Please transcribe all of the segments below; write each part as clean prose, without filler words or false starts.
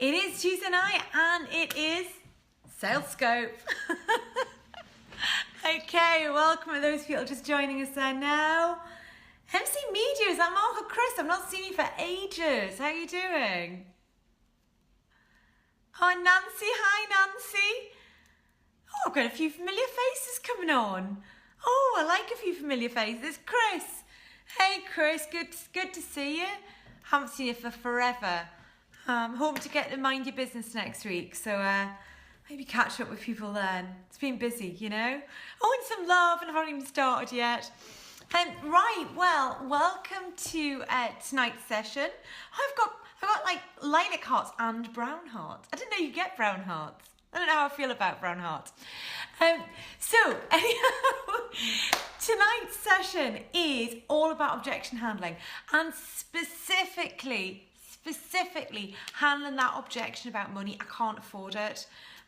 It is Tuesday night and it is Sales Scope. Okay, welcome to those people just joining us there now. MC Medias, I'm Uncle Chris. I've not seen you for ages. How are you doing? Oh, Nancy. Hi, Nancy. Oh, I've got a few familiar faces coming on. Oh, I like a few familiar faces. Chris. Hey, Chris. Good to see you. Haven't seen you for forever. Hoping to get to mind your business next week. So maybe catch up with people then. It's been busy, you know. Oh, and some love, and I haven't even started yet. Right, well, welcome to tonight's session. I've got like lilac hearts and brown hearts. I didn't know you get brown hearts. I don't know how I feel about brown hearts. So anyhow, tonight's session is all about objection handling, and specifically handling that objection about money. I can't afford it.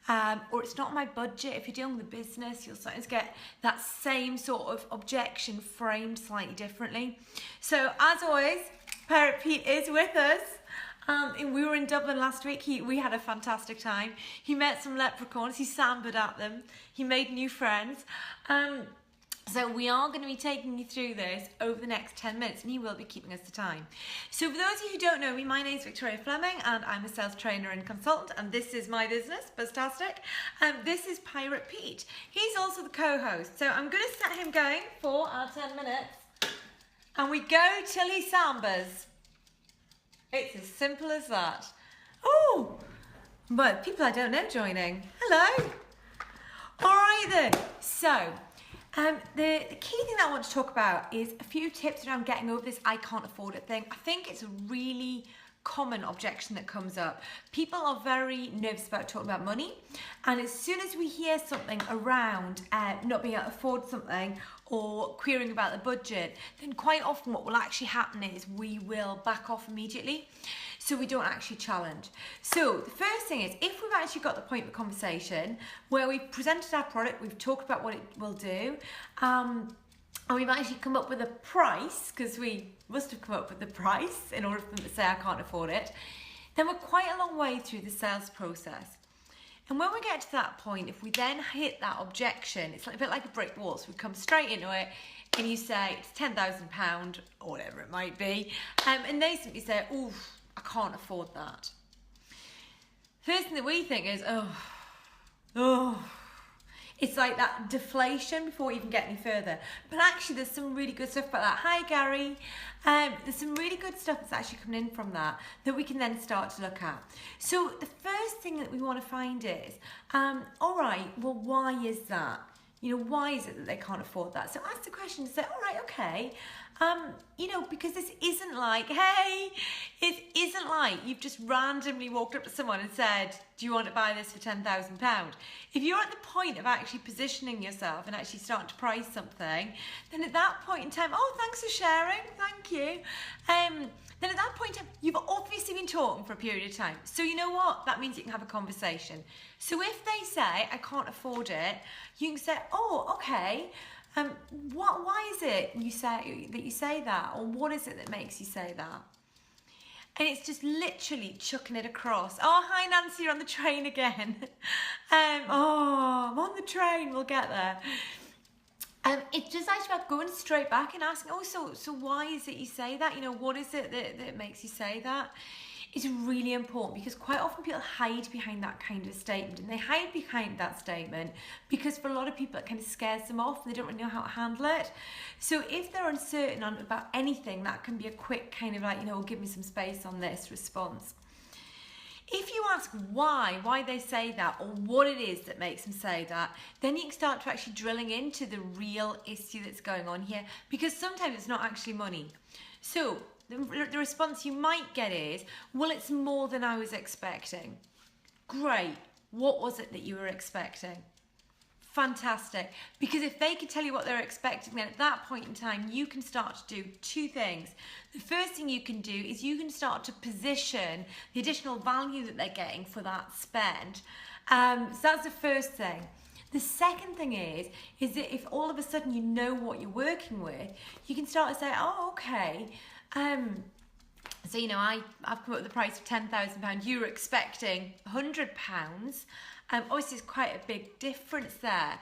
Or it's not my budget. If you're dealing with a business, you'll sometimes get that same sort of objection framed slightly differently. So as always, Pirate Pete is with us. We were in Dublin last week. We had a fantastic time. He met some leprechauns. He sambered at them. He made new friends. So we are going to be taking you through this over the next 10 minutes, and he will be keeping us to time. So for those of you who don't know me, my name is Victoria Fleming, and I'm a sales trainer and consultant, and this is my business, Buzztastic. This is Pirate Pete. He's also the co-host, so I'm going to set him going for our 10 minutes, and we go till he sambers. It's as simple as that. Oh, but people I don't know joining. Hello. All right then. So, the key thing that I want to talk about is a few tips around getting over this I can't afford it thing. I think it's a really common objection that comes up. People are very nervous about talking about money, and as soon as we hear something around not being able to afford something or querying about the budget, then quite often what will actually happen is we will back off immediately, so we don't actually challenge. So the first thing is, if we've actually got the point of the conversation where we've presented our product, we've talked about what it will do, and we've actually come up with a price, because we must have come up with the price in order for them to say I can't afford it, then we're quite a long way through the sales process. And when we get to that point, if we then hit that objection, it's a bit like a brick wall. So we come straight into it, and you say it's £10,000 or whatever it might be, and they simply say, "Oh, I can't afford that." First thing that we think is, oh. It's like that deflation before we even get any further. But actually, there's some really good stuff about that. Hi, Gary. There's some really good stuff that's actually coming in from that we can then start to look at. So the first thing that we want to find is, all right, well, why is that? You know, why is it that they can't afford that? So ask the question and say, all right, okay. You know, because this isn't like, hey, it isn't like you've just randomly walked up to someone and said, do you want to buy this for £10,000? If you're at the point of actually positioning yourself and actually starting to price something, then at that point in time, oh, thanks for sharing, thank you. Then at that point in time, you've obviously been talking for a period of time. So you know what? That means you can have a conversation. So if they say, I can't afford it, you can say, oh, okay. Why is it you say that, or what is it that makes you say that? And it's just literally chucking it across. Oh, hi Nancy, you're on the train again. Oh, I'm on the train, we'll get there. It's just actually about going straight back and asking, oh, so why is it you say that? You know, what is it that makes you say that? It's really important, because quite often people hide behind that kind of statement, and they hide behind that statement because for a lot of people it kind of scares them off and they don't really know how to handle it. So if they're uncertain about anything, that can be a quick kind of like, you know, give me some space on this response. If you ask why they say that, or what it is that makes them say that, then you can start to actually drilling into the real issue that's going on here, because sometimes it's not actually money. So the response you might get is, well, it's more than I was expecting. Great. What was it that you were expecting? Fantastic. Because if they can tell you what they're expecting, then at that point in time, you can start to do two things. The first thing you can do is you can start to position the additional value that they're getting for that spend. So that's the first thing. The second thing is that if all of a sudden you know what you're working with, you can start to say, oh, okay, So, you know, I've come up with the price of £10,000. You were expecting £100. Obviously, it's quite a big difference there.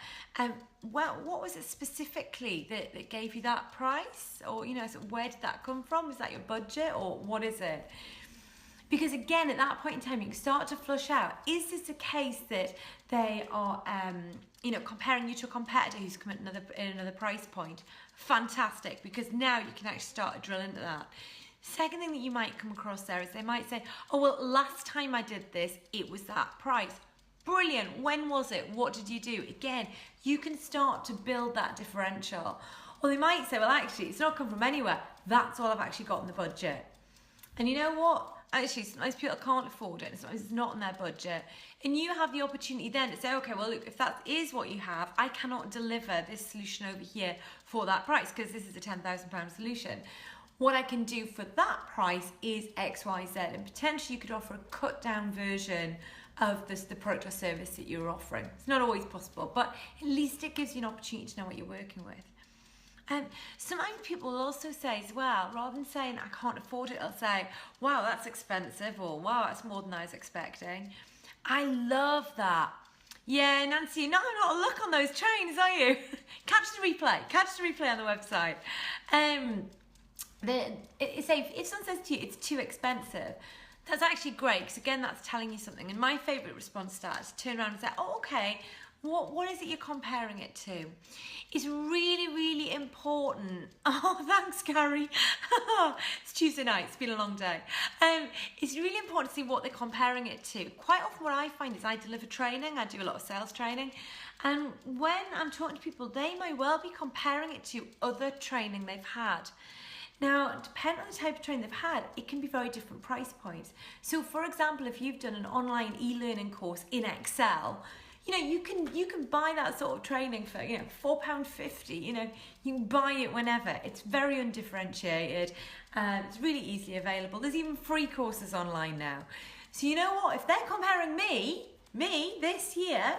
Well, what was it specifically that gave you that price? Or, you know, so where did that come from? Was that your budget, or what is it? Because again, at that point in time, you can start to flush out, is this a case that they are, you know, comparing you to a competitor who's come at another price point? Fantastic, because now you can actually start to drill into that. Second thing that you might come across there is they might say, oh, well, last time I did this, it was that price. Brilliant. When was it? What did you do? Again, you can start to build that differential. Or they might say, well, actually, it's not come from anywhere. That's all I've actually got in the budget. And you know what? Actually, sometimes people can't afford it, and sometimes it's not in their budget. And you have the opportunity then to say, okay, well, look, if that is what you have, I cannot deliver this solution over here for that price because this is a £10,000 solution. What I can do for that price is X, Y, Z, and potentially you could offer a cut down version of the product or service that you're offering. It's not always possible, but at least it gives you an opportunity to know what you're working with. Sometimes people will also say as well, rather than saying I can't afford it, they'll say, wow, that's expensive, or wow, that's more than I was expecting. I love that. Yeah, Nancy, you're not a look on those trains, are you? Catch the replay on the website. If someone says to you it's too expensive, that's actually great, because again, that's telling you something. And my favourite response to that is to turn around and say, oh, okay, what is it you're comparing it to? It's really, really important. Oh, thanks, Gary. It's Tuesday night, it's been a long day. It's really important to see what they're comparing it to. Quite often what I find is I deliver training, I do a lot of sales training, and when I'm talking to people, they may well be comparing it to other training they've had. Now, depending on the type of training they've had, it can be very different price points. So, for example, if you've done an online e-learning course in Excel, you know, you can buy that sort of training for, you know, £4.50. You know, you can buy it whenever. It's very undifferentiated. It's really easily available. There's even free courses online now. So you know what? If they're comparing me this year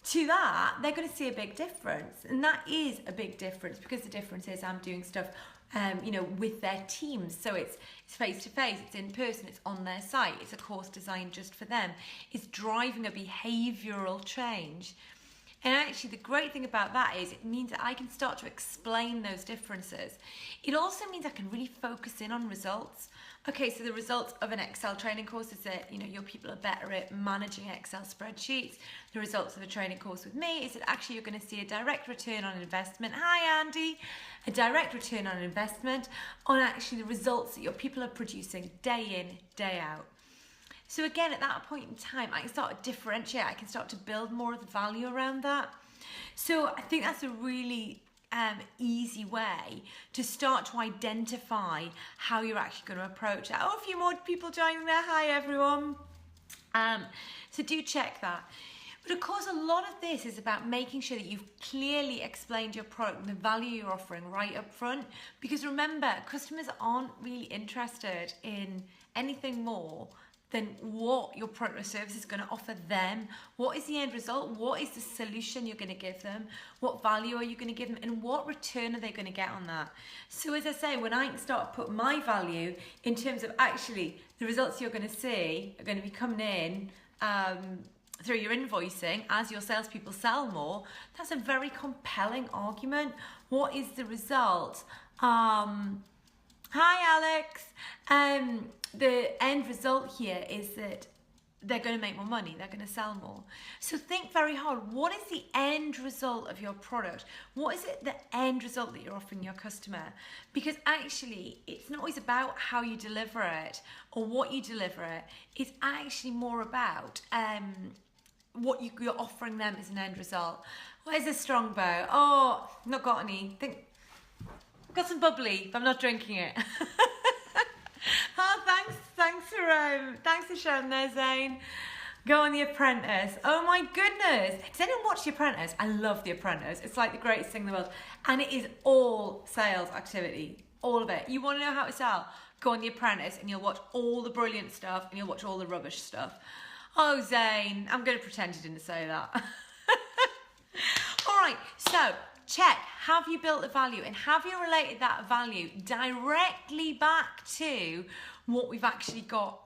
to that, they're going to see a big difference, and that is a big difference, because the difference is I'm doing stuff you know, with their teams. So it's face to face, it's in person, it's on their site, it's a course designed just for them. It's driving a behavioural change. And actually the great thing about that is it means that I can start to explain those differences. It also means I can really focus in on results. Okay, so the results of an Excel training course is that, you know, your people are better at managing Excel spreadsheets. The results of a training course with me is that actually you're going to see a direct return on investment. Hi, Andy. A direct return on investment on actually the results that your people are producing day in, day out. So again, at that point in time, I can start to differentiate. I can start to build more of the value around that. So I think that's a really easy way to start to identify how you're actually going to approach that. Oh, a few more people joining there. Hi, everyone. So do check that. But of course, a lot of this is about making sure that you've clearly explained your product and the value you're offering right up front. Because remember, customers aren't really interested in anything more than what your product or service is going to offer them. What is the end result? What is the solution you're going to give them? What value are you going to give them? And what return are they going to get on that? So as I say, when I start to put my value in terms of actually the results you're going to see are going to be coming in through your invoicing as your salespeople sell more, that's a very compelling argument. What is the result? Hi, Alex. The end result here is that they're going to make more money, they're going to sell more. So think very hard, what is the end result of your product? What is it, the end result that you're offering your customer? Because actually, it's not always about how you deliver it or what you deliver it. It's actually more about what you're offering them as an end result. Where's a strong bow? Oh, not got any. Got some bubbly, but I'm not drinking it. Oh, thanks for showing there, Zane. Go on The Apprentice. Oh my goodness. Does anyone watch The Apprentice? I love The Apprentice. It's like the greatest thing in the world. And it is all sales activity. All of it. You want to know how to sell? Go on The Apprentice and you'll watch all the brilliant stuff and you'll watch all the rubbish stuff. Oh, Zane. I'm going to pretend you didn't say that. All right. So, check. Have you built the value, and have you related that value directly back to what we've actually got,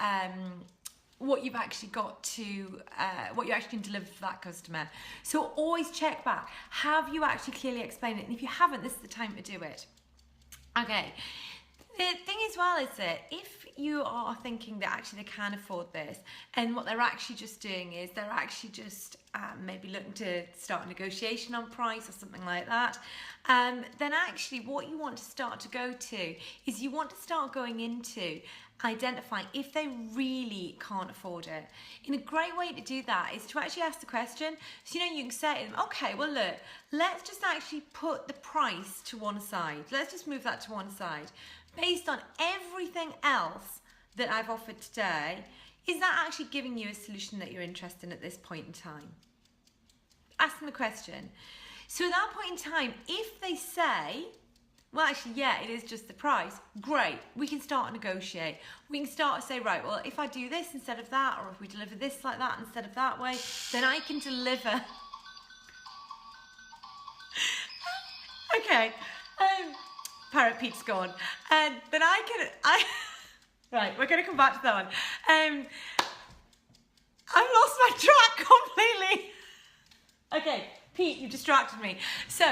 what you actually can deliver for that customer. So always check back. Have you actually clearly explained it? And if you haven't, this is the time to do it. Okay. The thing as well is that if you are thinking that actually they can afford this, and what they're actually just doing is they're actually just maybe looking to start a negotiation on price or something like that, then actually what you want to start to go to is you want to start going into identifying if they really can't afford it. And a great way to do that is to actually ask the question. So, you know, you can say to them, okay, well look, let's just actually put the price to one side. Let's just move that to one side. Based on everything else that I've offered today, is that actually giving you a solution that you're interested in at this point in time? Ask them the question. So at that point in time, if they say, well, actually, yeah, it is just the price, great, we can start to negotiate. We can start to say, right, well, if I do this instead of that, or if we deliver this like that instead of that way, then I can deliver. Okay. Parrot Pete's gone. But right, we're going to come back to that one. I've lost my track completely. Okay, Pete, you distracted me. So,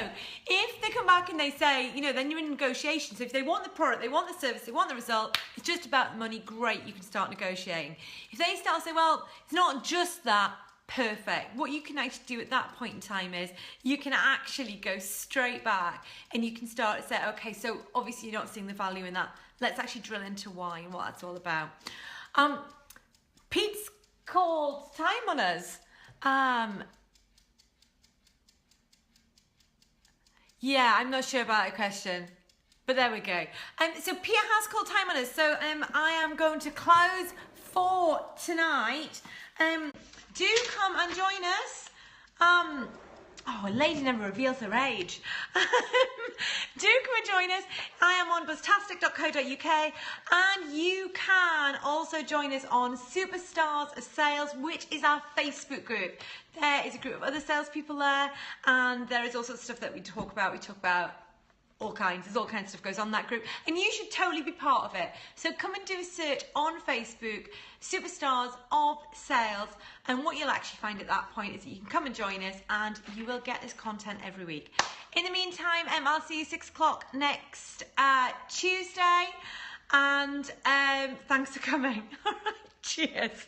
if they come back and they say, you know, then you're in negotiations. So if they want the product, they want the service, they want the result, it's just about the money, great, you can start negotiating. If they start to say, well, it's not just that, perfect. What you can actually do at that point in time is you can actually go straight back and you can start to say, okay, so obviously you're not seeing the value in that. Let's actually drill into why and what that's all about. Pete's called time on us. Yeah, I'm not sure about the question, but there we go. So Peter has called time on us. So I am going to close for tonight. Do come and join us. Oh, a lady never reveals her age. Do come and join us. I am on buzztastic.co.uk, and you can also join us on Superstars of Sales, which is our Facebook group. There is a group of other salespeople there, and there is also stuff that we talk about. We talk about all kinds. There's all kinds of stuff goes on that group, and you should totally be part of it. So come and do a search on Facebook, Superstars of Sales, and what you'll actually find at that point is that you can come and join us, and you will get this content every week. In the meantime, I'll see you 6 o'clock next Tuesday, and thanks for coming. All right, cheers.